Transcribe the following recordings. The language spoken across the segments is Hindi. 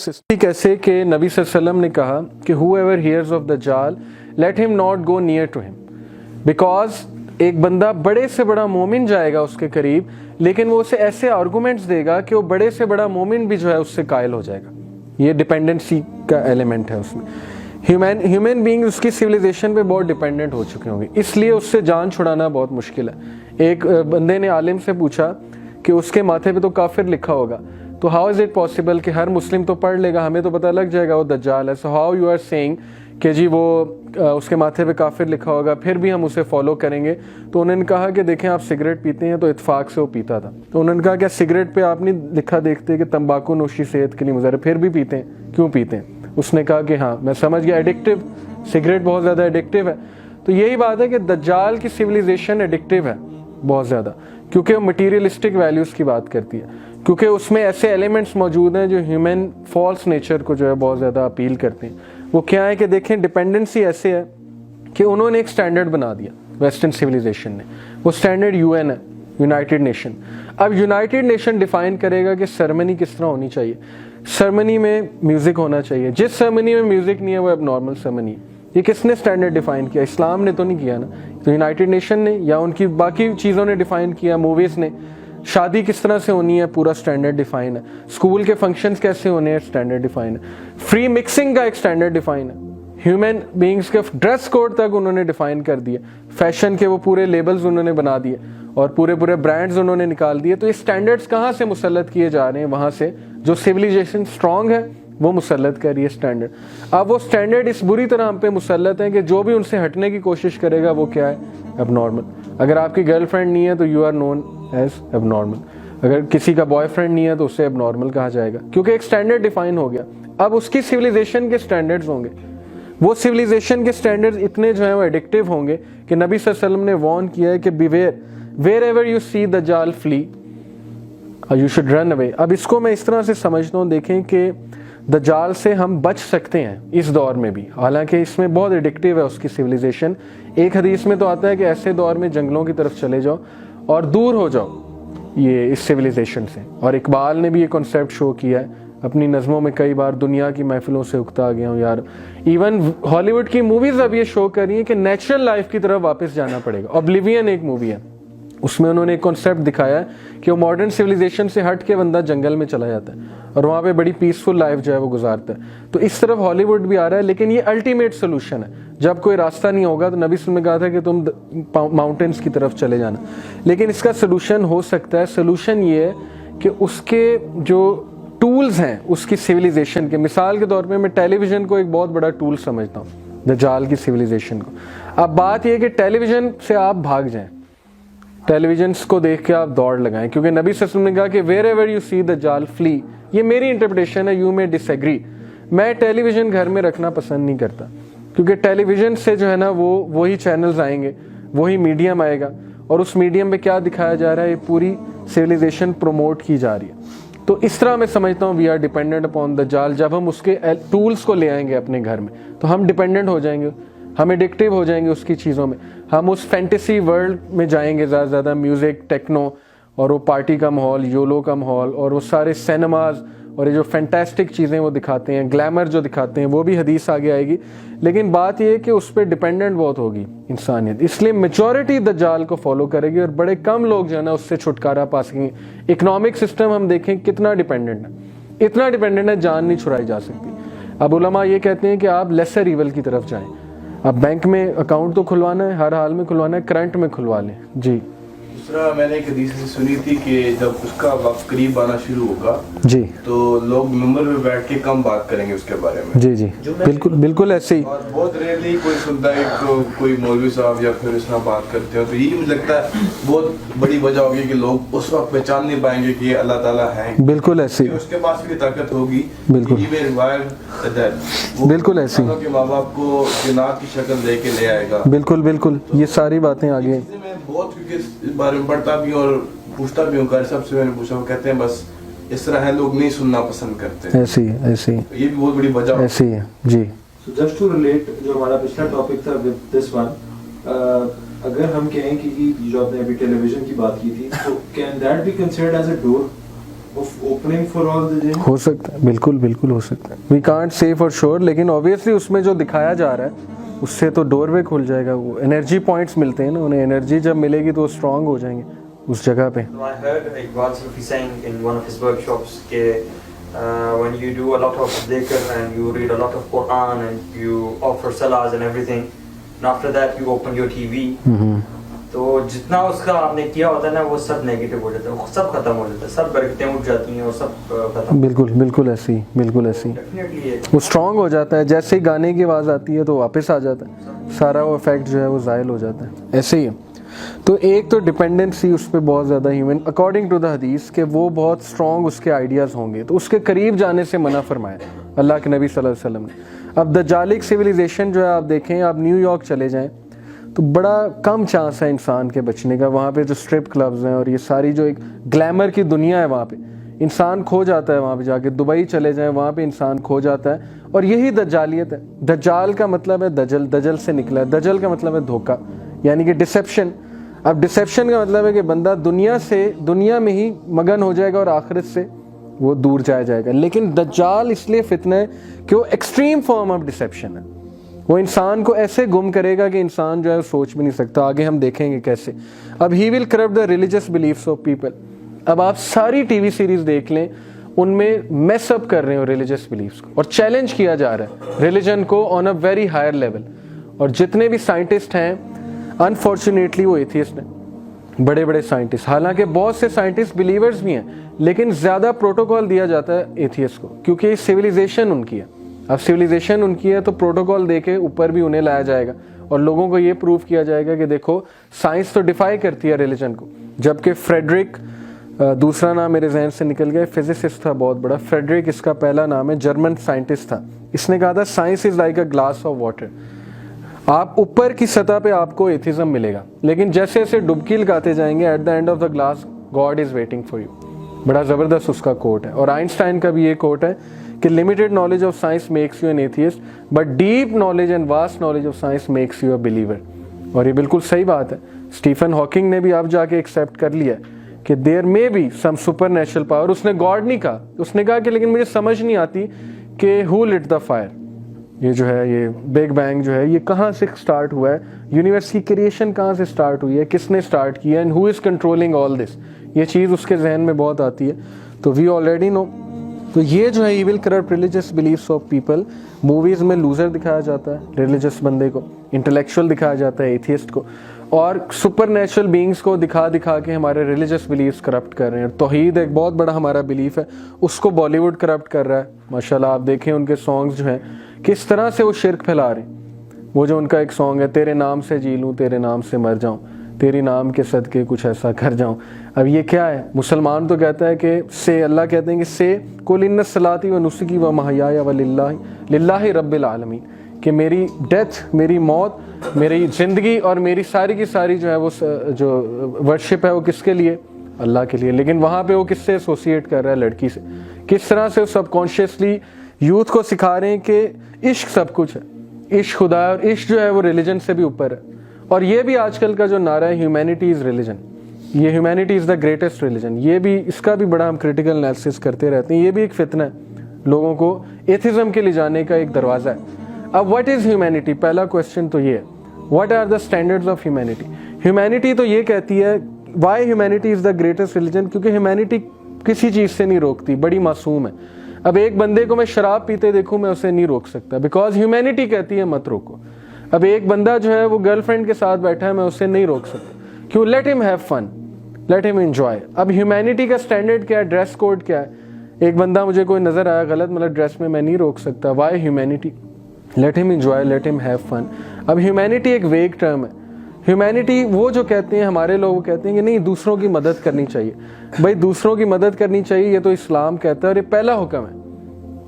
सिस्टम कैसे कि नबी सल्लल्लाहु अलैहि वसल्लम ने कहा कि whoever hears of दज्जाल let him not go near to him, because एक बंदा बड़े से बड़ा मोमिन जाएगा उसके करीब, लेकिन वो उसे ऐसे आर्गूमेंट्स देगा कि वो बड़े से बड़ा मोमिन भी जो है उससे कायल हो जाएगा। ये डिपेंडेंसी का एलिमेंट है उसमें। ह्यूमन बीइंग उसकी सिविलाइजेशन पे बहुत डिपेंडेंट हो चुके होंगे, इसलिए उससे जान छुड़ाना बहुत मुश्किल है। एक बंदे ने आलिम से पूछा कि उसके माथे पे तो काफिर लिखा होगा, तो हाउ इज़ इट पॉसिबल कि हर मुस्लिम तो पढ़ लेगा, हमें तो पता लग जाएगा वो दज्जाल है, so how you are saying कि जी वो उसके माथे पे काफिर लिखा होगा फिर भी हम उसे फॉलो करेंगे। तो उन्होंने कहा कि देखें आप सिगरेट पीते हैं तो इत्फाक से वो पीता था, तो उन्होंने कहा क्या सिगरेट पे आप नहीं लिखा देखते कि तंबाकू नोशी सेहत के लिए मुज़र है, फिर भी पीते हैं, क्यों पीते हैं? उसने कहा कि हाँ मैं समझ गया, एडिक्टिव, सिगरेट बहुत ज़्यादा एडिक्टिव है। तो यही बात है कि दज्जाल की सिविलाइजेशन एडिक्टिव है बहुत ज़्यादा, क्योंकि वो मटीरियलिस्टिक वैल्यूज़ की बात करती है, क्योंकि उसमें ऐसे एलिमेंट्स मौजूद हैं जो ह्यूमन फॉल्स नेचर को जो है बहुत ज़्यादा अपील करते हैं। वो क्या है कि देखें डिपेंडेंसी ऐसे है कि उन्होंने एक स्टैंडर्ड बना दिया वेस्टर्न सिविलाइजेशन ने, वो स्टैंडर्ड यूएन है, यूनाइटेड नेशन। अब यूनाइटेड नेशन डिफाइन करेगा कि सेरेमनी किस तरह होनी चाहिए। सेरेमनी में म्यूज़िक होना चाहिए, जिस सेरेमनी में म्यूज़िक नहीं है वो एबनॉर्मल सेरेमनी है। ये किसने स्टैंडर्ड डिफाइन किया? इस्लाम ने तो नहीं किया ना, तो यूनाइटेड नेशन ने या उनकी बाकी चीज़ों ने डिफाइन किया, मूवीज़ ने। शादी किस तरह से होनी है पूरा स्टैंडर्ड डिफाइन है, स्कूल के फंक्शंस कैसे होने हैं स्टैंडर्ड डिफाइन है, फ्री मिक्सिंग का एक स्टैंडर्ड डिफाइन है, ह्यूमन बीइंग्स के ड्रेस कोड तक उन्होंने डिफाइन कर दिए, फैशन के वो पूरे लेबल्स उन्होंने बना दिए और पूरे ब्रांड्स उन्होंने निकाल दिए। तो ये स्टैंडर्ड्स कहाँ से मुसल्लत किए जा रहे हैं? वहाँ से जो सिविलाइजेशन स्ट्रांग है वो मुसल्लत कर रही है स्टैंडर्ड। अब वो स्टैंडर्ड इस बुरी तरह हम पे मुसल्लत है कि जो भी उनसे हटने की कोशिश करेगा वो क्या है? एबनॉर्मल। अगर आपकी गर्लफ्रेंड नहीं है तो you are known as abnormal, अगर किसी का बॉयफ्रेंड नहीं है तो उसे एबनॉर्मल कहा जाएगा, क्योंकि एक स्टैंडर्ड डिफाइन हो गया। अब उसकी सिविलाइजेशन के स्टैंडर्ड्स होंगे, वो सिविलाइजेशन के स्टैंडर्ड्स इतने जो है वो एडिक्टिव होंगे कि नबी सल्लल्लाहु अलैहि वसल्लम ने वार्न किया है कि बिवेयर वेयरएवर यू सी दज्जाल flee you should run away. अब इसको मैं इस तरह से समझता हूँ, देखें कि दज्जाल से हम बच सकते हैं इस दौर में भी, हालांकि इसमें बहुत एडिक्टिव है उसकी सिविलाइजेशन। एक हदीस में तो आता है कि ऐसे दौर में जंगलों की तरफ चले जाओ और दूर हो जाओ ये इस सिविलाइजेशन से। और इकबाल ने भी ये कॉन्सेप्ट शो किया है अपनी नज़मों में कई बार, दुनिया की महफिलों से उकता गया हूँ यार। इवन हॉलीवुड की मूवीज़ अब ये शो कर रही है कि नेचुरल लाइफ की तरफ वापस जाना पड़ेगा। ऑब्लिवियन एक मूवी है, उसमें उन्होंने एक कॉन्सेप्ट दिखाया है कि वो मॉडर्न सिविलाइजेशन से हट के बंदा जंगल में चला जाता है और वहाँ पे बड़ी पीसफुल लाइफ जो है वो गुजारता है। तो इस तरफ हॉलीवुड भी आ रहा है, लेकिन ये अल्टीमेट सोल्यूशन है। जब कोई रास्ता नहीं होगा तो नबी ने कहा था कि तुम माउंटेन्स की तरफ चले जाना, लेकिन इसका सोल्यूशन हो सकता है। सोल्यूशन ये है कि उसके जो टूल्स हैं उसकी सिविलाइजेशन के, मिसाल के तौर पे मैं टेलीविज़न को एक बहुत बड़ा टूल समझता हूँ दज्जाल की सिविलाइजेशन को। अब बात यह है कि टेलीविज़न से आप भाग जाएं, टेलीविजन को देख के आप दौड़ लगाएं, क्योंकि नबी सल्लल्लाहु अलैहि वसल्लम ने कहा कि वेयर एवर यू सी दज्जाल फ्ली। ये मेरी इंटरप्रिटेशन है, यू मे डिसएग्री। मैं टेलीविज़न घर में रखना पसंद नहीं करता, क्योंकि टेलीविज़न से जो है ना वो वही चैनल्स आएंगे, वही मीडियम आएगा, और उस मीडियम में क्या दिखाया जा रहा है, ये पूरी सिविलाइजेशन प्रमोट की जा रही है। तो इस तरह मैं समझता हूँ वी आर डिपेंडेंट अपॉन दज्जाल। जब हम उसके टूल्स को ले आएंगे अपने घर में तो हम डिपेंडेंट हो जाएंगे, हम एडिक्टिव हो जाएंगे उसकी चीज़ों में, हम उस फैंटेसी वर्ल्ड में जाएंगे ज़्यादा से ज़्यादा, म्यूज़िक, टेक्नो, और वो पार्टी का माहौल, योलो का माहौल, और वो सारे सिनेमाज और ये जो फैंटास्टिक चीज़ें वो दिखाते हैं, ग्लैमर जो दिखाते हैं, वो भी हदीस आगे आएगी। लेकिन बात ये है कि उस पर डिपेंडेंट बहुत होगी इंसानियत, इसलिए मेजॉरिटी दज्जाल को फॉलो करेगी और बड़े कम लोग जो है ना उससे छुटकारा पा सकेंगे। इकोनॉमिक सिस्टम हम देखें कितना डिपेंडेंट है, इतना डिपेंडेंट है जान नहीं छुड़ाई जा सकती। अब उलमा ये कहते हैं कि आप लेसर ईवल की तरफ जाएँ। अब बैंक में अकाउंट तो खुलवाना है, हर हाल में खुलवाना है, करंट में खुलवा लें जी। दूसरा मैंने एक हदीस से सुनी थी कि जब उसका वक्त करीब आना शुरू होगा जी तो लोग मिंबर पे बैठ के कम बात करेंगे उसके बारे में। जी जी बिल्कुल ऐसे ही। और बहुत रेयरली कोई सुनता है तो कोई मौलवी साहब या फिर इस तरह बात करते हो, तो यही मुझे लगता है बहुत बड़ी वजह होगी कि लोग उस वक्त पहचान नहीं पाएंगे कि ये अल्लाह ताला है। बिल्कुल ऐसे ही, उसके पास भी ताकत होगी। बिल्कुल बिल्कुल ऐसे ही, कि माँ बाप को जिन्नात की शक्ल दे के ले आएगा। बिल्कुल ये सारी बातें आ गई। बहुत इस बारे में पढ़ता भी और पूछता भी हूँ, सबसे मैंने पूछा, वो कहते हैं बस इस तरह है, लोग नहीं सुनना पसंद करते। ऐसे ही तो ये भी बहुत बड़ी वजह ऐसे ही है जी। So just to relate जो हमारा पिछला टॉपिक था with this one, अगर हम कहें कि जो आपने अभी टेलीविजन की बात की थी, तो can that be considered as a door? of opening for all the jinn? हो सकता है, बिल्कुल बिल्कुल हो सकता है। We can't say for sure, लेकिन ऑब्वियसली उसमें जो दिखाया जा रहा है उससे तो डोरवे खुल जाएगा। वो एनर्जी पॉइंट्स मिलते हैं ना, उन्हें एनर्जी जब मिलेगी तो वो स्ट्रांग हो जाएंगे उस जगह पे। I heard Iqbal Sufi saying in one of his workshops that when you do a lot of dhikr and you read a lot of Quran and you offer salahs and everything, and after that you open your TV, तो जितना उसका आपने किया होता है ना वो सब नेगेटिव हो जाता है, वो सब खत्म हो जाता है, सब बरकतें उठ जाती हैं और सब खत्म। बिल्कुल बिल्कुल ऐसी, बिल्कुल ऐसी। डेफिनेटली वो स्ट्रांग हो जाता है, जैसे ही गाने की आवाज़ आती है तो वापस आ जाता है, सारा वो इफेक्ट जो है वो ज़ायल हो जाता है। ऐसे ही है। तो एक तो डिपेंडेंसी उस पर बहुत ज़्यादा ह्यूमन, अकॉर्डिंग टू द हदीस के वो बहुत स्ट्रॉन्ग उसके आइडियाज़ होंगे, तो उसके करीब जाने से मना फरमाया अल्लाह के नबी सल्लल्लाहु अलैहि वसल्लम ने। अब दज्जालिक सिविलाइजेशन जो है आप देखें, आप न्यूयॉर्क चले जाएं तो बड़ा कम चांस है इंसान के बचने का। वहाँ पे जो स्ट्रिप क्लब्स हैं और ये सारी जो एक ग्लैमर की दुनिया है, वहाँ पे इंसान खो जाता है। वहाँ पे जाके दुबई चले जाएं, वहाँ पे इंसान खो जाता है। और यही दज्जालियत है। दज्जाल का मतलब है दजल, दजल से निकला है। दजल का मतलब है धोखा, यानी कि डिसेप्शन। अब डिसेप्शन का मतलब है कि बंदा दुनिया में ही मगन हो जाएगा और आखिरत से वो दूर जाया जाएगा। लेकिन दज्जाल इसलिए फितना है कि वो एक्सट्रीम फॉर्म ऑफ डिसेप्शन है। वो इंसान को ऐसे गुम करेगा कि इंसान जो है सोच भी नहीं सकता। आगे हम देखेंगे कैसे। अब he will corrupt the religious beliefs of people. अब आप सारी टीवी सीरीज देख लें, उनमें मेस अप कर रहे हो रिलीजियस बिलीफ्स को और चैलेंज किया जा रहा है रिलीजन को on a very higher level. और जितने भी साइंटिस्ट हैं अनफॉर्चुनेटली वो एथियस्ट हैं, बड़े बड़े साइंटिस्ट। हालांकि बहुत से साइंटिस्ट बिलीवर्स भी हैं, लेकिन ज़्यादा प्रोटोकॉल दिया जाता है एथियस्ट को, क्योंकि सिविलाइजेशन उनकी है। अब सिविलाइजेशन उनकी है तो प्रोटोकॉल दे के ऊपर भी उन्हें लाया जाएगा और लोगों को ये प्रूव किया जाएगा कि देखो साइंस तो डिफाई करती है रिलीजन को। जबकि फ्रेडरिक, दूसरा नाम मेरे जहन से निकल गया, फिजिसिस्ट था बहुत बड़ा, फ्रेडरिक इसका पहला नाम है, जर्मन साइंटिस्ट था। इसने कहा था science is like a glass of water. आप ऊपर की सतह पे आपको एथिज्म मिलेगा, लेकिन जैसे जैसे डुबकी लगाते जाएंगे at the end of the glass God is waiting for you. बड़ा ज़बरदस्त उसका कोट है। और आइंस्टाइन का भी ये कोट है कि limited knowledge of science makes you an atheist, but deep knowledge and vast knowledge of science makes you a believer. और ये बिल्कुल सही बात है। स्टीफन हॉकिंग ने भी अब जाके एक्सेप्ट कर लिया कि there may be some supernatural power. उसने गॉड नहीं कहा, उसने कहा कि लेकिन मुझे समझ नहीं आती कि हु लिट द फायर। ये जो है ये बिग बैंग जो है ये कहाँ से स्टार्ट हुआ है, यूनिवर्स की क्रिएशन कहाँ से स्टार्ट हुई है, किसने स्टार्ट किया, and who is controlling all this. ये चीज़ उसके जहन में बहुत आती है। तो वी ऑलरेडी नो। तो ये जो है he will corrupt religious beliefs of people. Movies में लूजर दिखाया जाता है रिलीजियस बंदे को, इंटेलेक्चुअल दिखाया जाता है एथियस्ट को, और सुपर नेचुरल बींग्स को दिखा दिखा के हमारे रिलीजियस बिलीफ्स करप्ट कर रहे हैं। तौहीद एक बहुत बड़ा हमारा बिलीफ है, उसको बॉलीवुड करप्ट कर रहा है। माशाल्लाह आप देखें उनके सॉन्ग्स जो हैं किस तरह से वो शिरक फैला रहे हैं। वो जो उनका एक सॉन्ग है, तेरे नाम से जी लूँ तेरे नाम से मर जाऊँ, तेरी नाम के सदके कुछ ऐसा कर जाऊँ। अब ये क्या है? मुसलमान तो कहता है कि से, अल्लाह कहते हैं कि से कुल इन्ना सलाती व नुस्की व महयाया व लिल्लाहि रब्बिल आलमीन, कि मेरी डेथ, मेरी मौत, मेरी ज़िंदगी और मेरी सारी की सारी जो है वो जो वर्शिप है वो किसके लिए? अल्लाह के लिए। लेकिन वहाँ पे वो किससे एसोसिएट कर रहा है? लड़की से। किस तरह से वो सबकॉन्शियसली यूथ को सिखा रहे हैं कि इश्क सब कुछ है, इश्क खुदा है, और इश्क जो है वो रिलीजन से भी ऊपर है। और ये भी आजकल का जो नारा है ह्यूमैनिटी इज़ रिलीजन, ये humanity is the greatest religion, ये भी, इसका भी बड़ा हम क्रिटिकल एनालिसिस करते रहते हैं। ये भी एक फितना है, लोगों को एथिज्म के ले जाने का एक दरवाज़ा है। अब व्हाट इज़ ह्यूमैनिटी? पहला क्वेश्चन तो ये है, what are the standards of humanity? Humanity तो ये कहती है why humanity is the greatest religion, क्योंकि ह्यूमैनिटी किसी चीज़ से नहीं रोकती, बड़ी मासूम है। अब एक बंदे को मैं शराब पीते देखूँ, मैं उसे नहीं रोक सकता, बिकॉज ह्यूमैनिटी कहती है मत रोको। अब एक बंदा जो है वो गर्लफ्रेंड के साथ बैठा है, मैं उसे नहीं रोक सकता, क्यों? Let him have fun, let him enjoy. अब ह्यूमैनिटी का स्टैंडर्ड क्या है? ड्रेस कोड क्या है? एक बंदा मुझे कोई नज़र आया गलत, मतलब ड्रेस में, मैं नहीं रोक सकता। Why humanity? Let him enjoy, let him have fun. अब ह्यूमैनिटी एक वेग टर्म है। ह्यूमैनिटी वो जो कहते हैं, हमारे लोग कहते हैं कि नहीं दूसरों की मदद करनी चाहिए। भाई दूसरों की मदद करनी चाहिए, ये तो इस्लाम कहता है और ये पहला हुक्म है।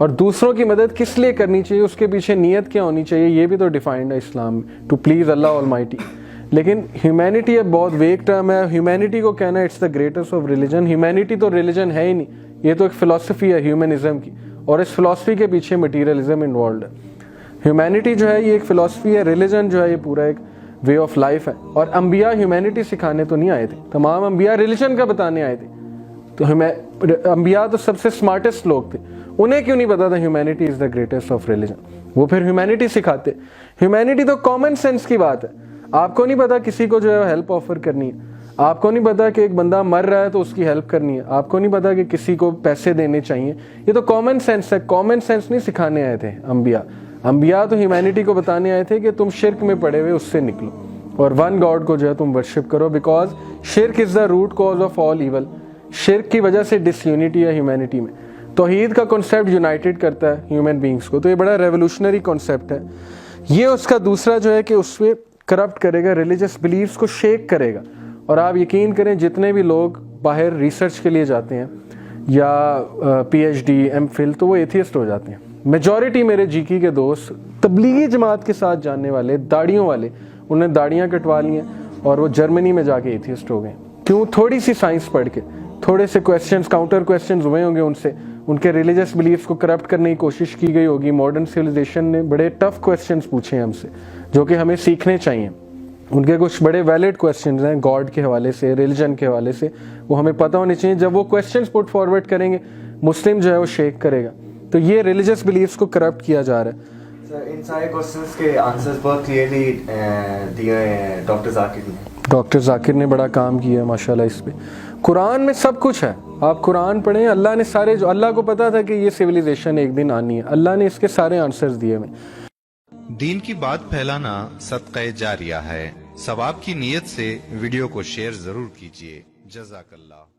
और दूसरों की मदद किस लिए करनी चाहिए, उसके पीछे नीयत क्या होनी चाहिए, ये भी तो डिफाइंड है इस्लाम में, टू प्लीज़ अल्लाह ऑलमाइटी। लेकिन ह्यूमैनिटी अब बहुत वेग टर्म है। ह्यूमैनिटी को कहना it's the greatest of religion, humanity तो रिलीजन है ही नहीं, ये तो एक फ़िलासफ़ी है ह्यूमनिज़म की, और इस फ़िलासफ़ी के पीछे मटीरियलिज्म इन्वॉल्व है। ह्यूमैनिटी जो है ये एक फ़िलासफ़ी है, रिलीजन जो है ये पूरा एक वे ऑफ लाइफ है। और अंबिया ह्यूमैनिटी सिखाने तो नहीं आए थे, तमाम अंबिया रिलीजन का बताने आए थे। तो अंबिया तो सबसे स्मार्टेस्ट लोग थे, उन्हें क्यों नहीं पता था humanity is the greatest of religion? वो फिर ह्यूमैनिटी सिखाते। ह्यूमैनिटी तो कॉमन सेंस की बात है। आपको नहीं पता किसी को जो है हेल्प ऑफर करनी है, आपको नहीं पता कि एक बंदा मर रहा है तो उसकी हेल्प करनी है, आपको नहीं पता कि किसी को पैसे देने चाहिए, ये तो कॉमन सेंस है। कॉमन सेंस नहीं सिखाने आए थे अंबिया। अंबिया तो ह्यूमैनिटी को बताने आए थे कि तुम शिर्क में पड़े हुए उससे निकलो और वन गॉड को जो है तुम वर्शिप करो, बिकॉज शिर्क is the root cause of all evil. शिर्क की वजह से डिसयूनिटी है ह्यूमैनिटी में। तौहीद का कॉन्सेप्ट यूनाइटेड करता है ह्यूमन बींग्स को, तो ये बड़ा रेवोल्यूशनरी कॉन्सेप्ट है। ये उसका दूसरा जो है कि उसमें करप्ट करेगा, रिलीजियस बिलीव्स को शेक करेगा। और आप यकीन करें जितने भी लोग बाहर रिसर्च के लिए जाते हैं या PhD MPhil, तो वो एथियस्ट हो जाते हैं। मेजॉरिटी मेरे जीकी के दोस्त तबलीगी जमात के साथ जानने वाले, दाढ़ियों वाले, उन्हें दाढ़ियाँ कटवा ली हैं और वो जर्मनी में जाके एथियस्ट हो गए। क्यों? थोड़ी सी साइंस पढ़ के, थोड़े से क्वेश्चंस, काउंटर क्वेश्चंस हुए होंगे उनसे, उनके रिलीजियस बिलीफ्स को करप्ट करने की कोशिश की गई होगी। मॉडर्न सिविलाइजेशन ने बड़े टफ क्वेश्चंस पूछे हैं हमसे, जो कि हमें सीखने चाहिए। उनके कुछ बड़े वैलिड क्वेश्चंस हैं गॉड के हवाले से, रिलीजन के हवाले से, वो हमें पता होने चाहिए। जब वो क्वेश्चंस पुट फॉरवर्ड करेंगे, मुस्लिम जो है वो शेक करेगा। तो ये रिलीजियस बिलीफ्स को करप्ट किया जा रहा है। सर, इन सारे क्वेश्चंस के आंसर्स बहुत क्लियरली दिए हैं डॉक्टर जाकिर ने। डॉक्टर जाकिर ने बड़ा काम किया है माशाल्लाह इस पे। कुरान में सब कुछ है, आप कुरान पढ़ें। अल्लाह ने सारे, जो अल्लाह को पता था कि ये सिविलाइजेशन एक दिन आनी है, अल्लाह ने इसके सारे आंसर्स दिए हमें। दीन की बात फैलाना सदक़े जारिया है। सवाब की नीयत से वीडियो को शेयर जरूर कीजिए। जज़ाकल्लाह।